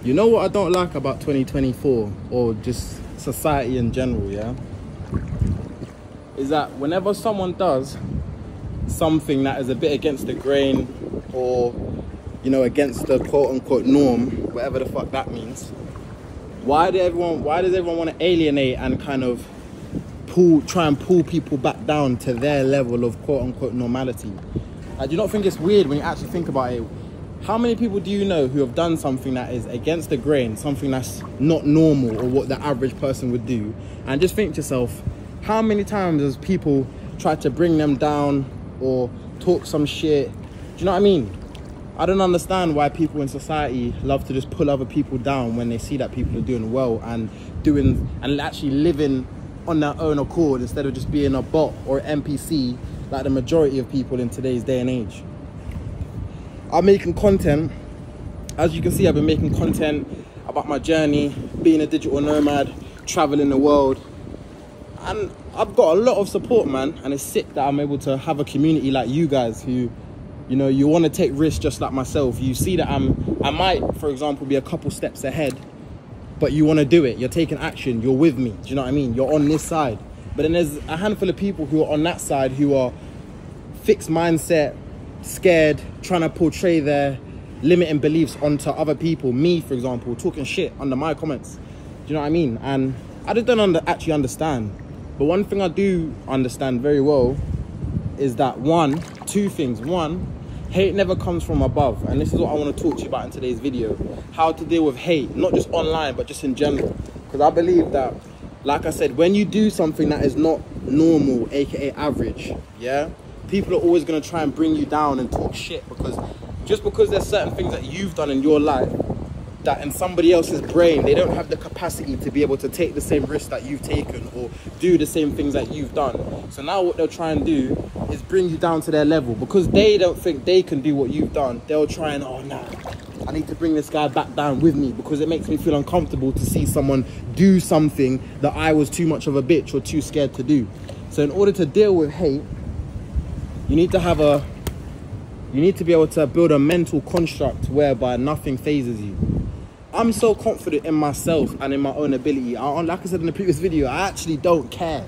You know what I don't like about 2024 or just society in general, yeah? Is that whenever someone does something that is a bit against the grain or, you know, against the quote-unquote norm, whatever the fuck that means, why does everyone want to alienate and kind of try and pull people back down to their level of quote-unquote normality? Do you not think it's weird when you actually think about it? How many people do you know who have done something that is against the grain, something that's not normal or what the average person would do? And just think to yourself, how many times has people tried to bring them down or talk some shit? Do you know what I mean? I don't understand why people in society love to just pull other people down when they see that people are doing well and actually living on their own accord instead of just being a bot or NPC like the majority of people in today's day and age. I'm making content. As you can see, I've been making content about my journey, being a digital nomad, traveling the world. And I've got a lot of support, man. And it's sick that I'm able to have a community like you guys who, you know, you want to take risks just like myself. You see that I might, for example, be a couple steps ahead, but you want to do it. You're taking action. You're with me. Do you know what I mean? You're on this side. But then there's a handful of people who are on that side who are fixed mindset, scared, trying to portray their limiting beliefs onto other people. Me, for example, talking shit under my comments. Do you know what I mean? And I just don't actually understand. But one thing I do understand very well is that two things. One, hate never comes from above. And this is what I want to talk to you about in today's video. How to deal with hate, not just online, but just in general. Because I believe that, like I said, when you do something that is not normal, aka average, yeah, people are always going to try and bring you down and talk shit, because just because there's certain things that you've done in your life that in somebody else's brain, they don't have the capacity to be able to take the same risks that you've taken or do the same things that you've done. So now what they'll try and do is bring you down to their level, because they don't think they can do what you've done. They'll try and, oh nah, I need to bring this guy back down with me because it makes me feel uncomfortable to see someone do something that I was too much of a bitch or too scared to do. So in order to deal with hate, you need to be able to build a mental construct whereby nothing phases you. I'm so confident in myself and in my own ability. Like I said in the previous video, I actually don't care.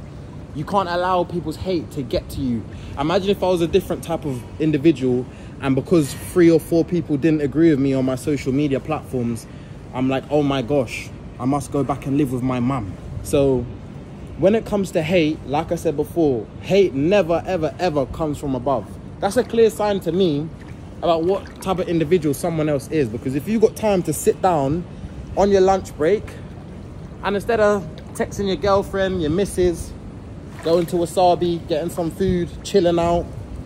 You can't allow people's hate to get to you. Imagine if I was a different type of individual and because 3 or 4 people didn't agree with me on my social media platforms, I'm like, oh my gosh, I must go back and live with my mum. So when it comes to hate, like I said before, hate never, ever, ever comes from above. That's a clear sign to me about what type of individual someone else is. Because if you've got time to sit down on your lunch break and instead of texting your girlfriend, your missus, going to Wasabi, getting some food, chilling out,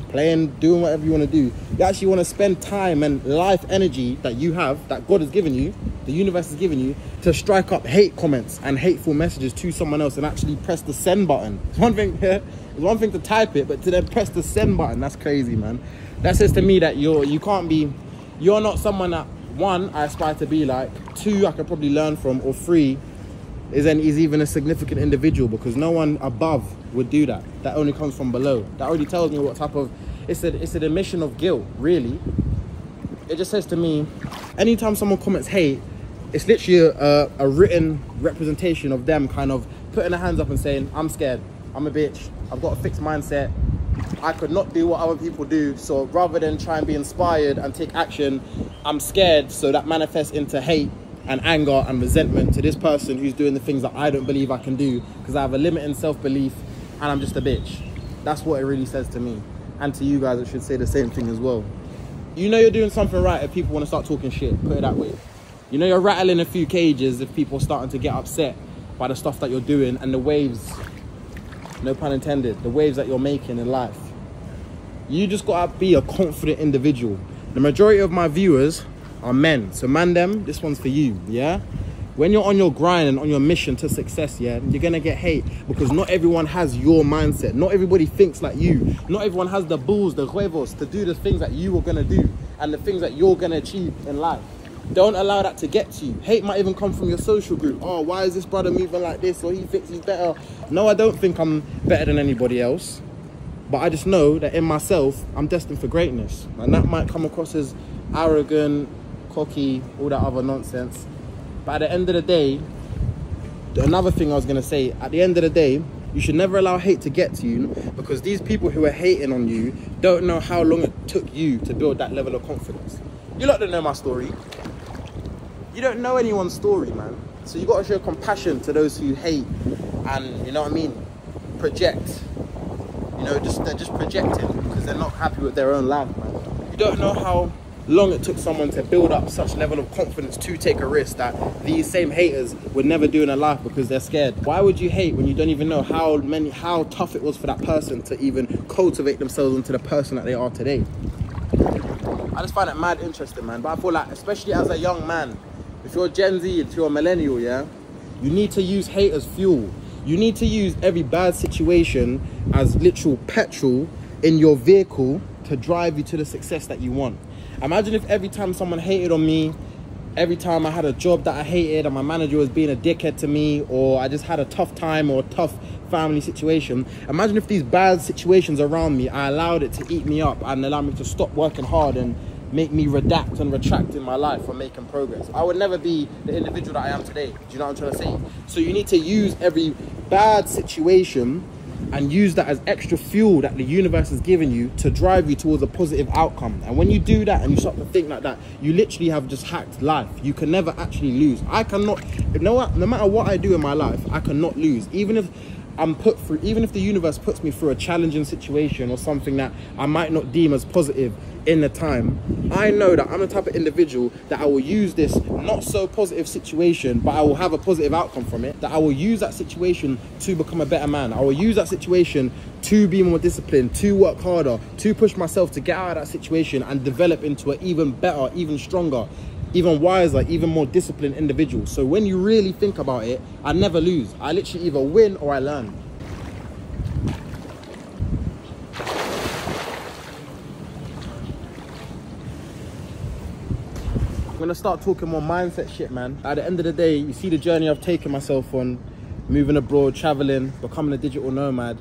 playing, doing whatever you want to do, you actually want to spend time and life energy that you have, that God has given you, the universe has given you, to strike up hate comments and hateful messages to someone else and actually press the send button. It's one thing, it's one thing to type it, but to then press the send button, that's crazy, man. That says to me that you're not someone that, 1, I aspire to be like, 2, I could probably learn from, or 3, is even a significant individual, because no one above would do that. That only comes from below. That only tells me what type of, it's an admission of guilt, really. It just says to me, anytime someone comments hate, it's literally a written representation of them kind of putting their hands up and saying, I'm scared, I'm a bitch, I've got a fixed mindset, I could not do what other people do, so rather than try and be inspired and take action, I'm scared, so that manifests into hate and anger and resentment to this person who's doing the things that I don't believe I can do because I have a limiting self-belief and I'm just a bitch. That's what it really says to me. And to you guys, it should say the same thing as well. You know you're doing something right if people want to start talking shit, put it that way. You know you're rattling a few cages if people are starting to get upset by the stuff that you're doing and the waves, no pun intended, the waves that you're making in life. You just gotta be a confident individual. The majority of my viewers are men. So man them, this one's for you, yeah? When you're on your grind and on your mission to success, yeah, you're gonna get hate because not everyone has your mindset. Not everybody thinks like you. Not everyone has the balls, the huevos to do the things that you are gonna do and the things that you're gonna achieve in life. Don't allow that to get to you. Hate might even come from your social group. Oh, why is this brother moving like this? Or he thinks he's better. No, I don't think I'm better than anybody else. But I just know that in myself, I'm destined for greatness. And that might come across as arrogant, cocky, all that other nonsense. But at the end of the day, another thing I was gonna say, at the end of the day, you should never allow hate to get to you, because these people who are hating on you don't know how long it took you to build that level of confidence. You lot don't know my story. You don't know anyone's story, man. So you got to show compassion to those who hate and, you know what I mean, project. You know, they're just projecting because they're not happy with their own life, man. You don't know how long it took someone to build up such level of confidence to take a risk that these same haters would never do in their life because they're scared. Why would you hate when you don't even know how tough it was for that person to even cultivate themselves into the person that they are today? I just find it mad interesting, man. But I feel like, especially as a young man, if you're Gen Z, if you're a millennial, yeah, you need to use hate as fuel. You need to use every bad situation as literal petrol in your vehicle to drive you to the success that you want. Imagine if every time someone hated on me, every time I had a job that I hated and my manager was being a dickhead to me, or I just had a tough time or a tough family situation, imagine if these bad situations around me, I allowed it to eat me up and allow me to stop working hard and make me redact and retract in my life or making progress. I would never be the individual that I am today. Do you know what I'm trying to say? So you need to use every bad situation and use that as extra fuel that the universe has given you to drive you towards a positive outcome. And when you do that and you start to think like that, you literally have just hacked life. You can never actually lose. I cannot, you know what, no matter what I do in my life, I cannot lose. Even if the universe puts me through a challenging situation or something that I might not deem as positive in the time, I know that I'm the type of individual that I will use this not so positive situation, but I will have a positive outcome from it, that I will use that situation to become a better man. I will use that situation to be more disciplined, to work harder, to push myself to get out of that situation and develop into an even better, even stronger, even wiser, even more disciplined individual. So when you really think about it, I never lose. I literally either win or I learn. I'm gonna start talking more mindset shit, man. At the end of the day, you see the journey I've taken myself on, moving abroad, traveling, becoming a digital nomad.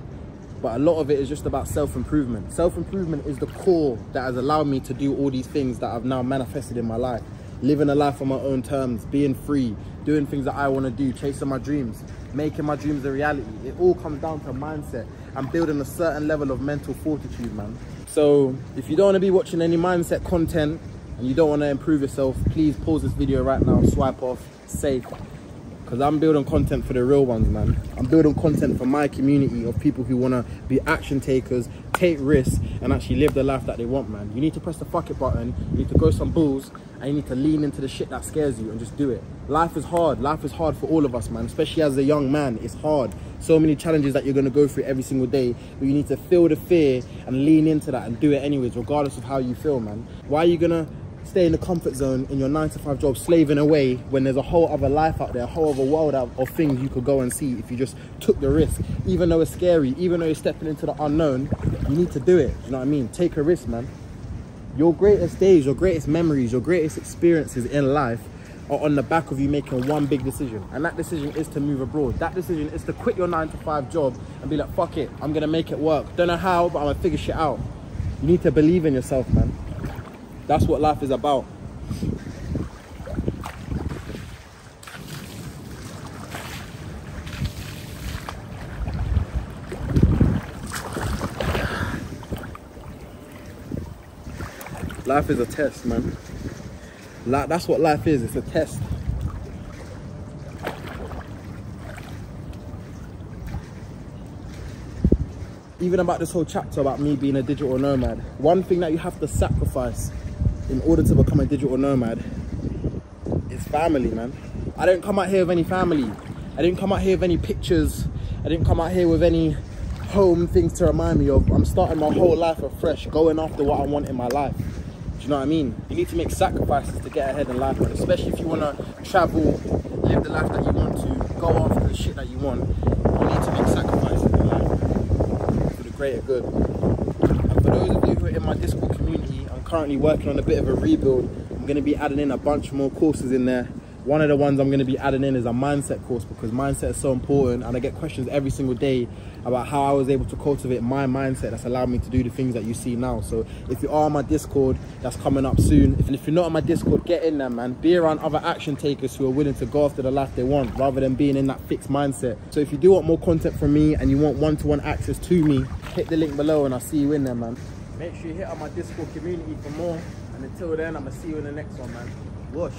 But a lot of it is just about self-improvement. Self-improvement is the core that has allowed me to do all these things that I've now manifested in my life. Living a life on my own terms, being free, doing things that I want to do, chasing my dreams, making my dreams a reality. It all comes down to mindset and building a certain level of mental fortitude, man. So if you don't want to be watching any mindset content and you don't want to improve yourself, please pause this video right now, swipe off, save. Because I'm building content for the real ones, man. I'm building content for my community of people who want to be action takers, take risks, and actually live the life that they want, man. You need to press the fuck it button, you need to grow some balls, and you need to lean into the shit that scares you and just do it. Life is hard. Life is hard for all of us, man. Especially as a young man, it's hard. So many challenges that you're going to go through every single day, but you need to feel the fear and lean into that and do it anyways, regardless of how you feel, man. Why are you going to stay in the comfort zone in your 9-to-5 job, slaving away, when there's a whole other life out there, a whole other world of things you could go and see if you just took the risk? Even though it's scary, even though you're stepping into the unknown, you need to do it. You know what I mean? Take a risk, man. Your greatest days, your greatest memories, your greatest experiences in life are on the back of you making one big decision. And that decision is to move abroad. That decision is to quit your 9-to-5 job and be like, fuck it, I'm gonna make it work. Don't know how, but I'm gonna figure shit out. You need to believe in yourself, man. That's what life is about. Life is a test, man. That's what life is, it's a test. Even about this whole chapter about me being a digital nomad, one thing that you have to sacrifice in order to become a digital nomad is family, man. I didn't come out here with any family. I didn't come out here with any pictures. I didn't come out here with any home things to remind me of. I'm starting my whole life afresh, going after what I want in my life. Do you know what I mean? You need to make sacrifices to get ahead in life, man. Especially if you want to travel, live the life that you want to, go after the shit that you want. You need to make sacrifices in life for the greater good. And for those of you who are in my Discord community, I'm currently working on a bit of a rebuild. I'm going to be adding in a bunch more courses in there one of the ones I'm going to be adding in is a mindset course, because mindset is so important, and I get questions every single day about how I was able to cultivate my mindset that's allowed me to do the things that you see now. So if you are on my Discord, that's coming up soon. And if you're not on my Discord, get in there, man. Be around other action takers who are willing to go after the life they want, rather than being in that fixed mindset. So if you do want more content from me and you want one-to-one access to me, hit the link below and I'll see you in there, man. Make sure you hit up my Discord community for more. And until then, I'm going to see you in the next one, man. Whoosh.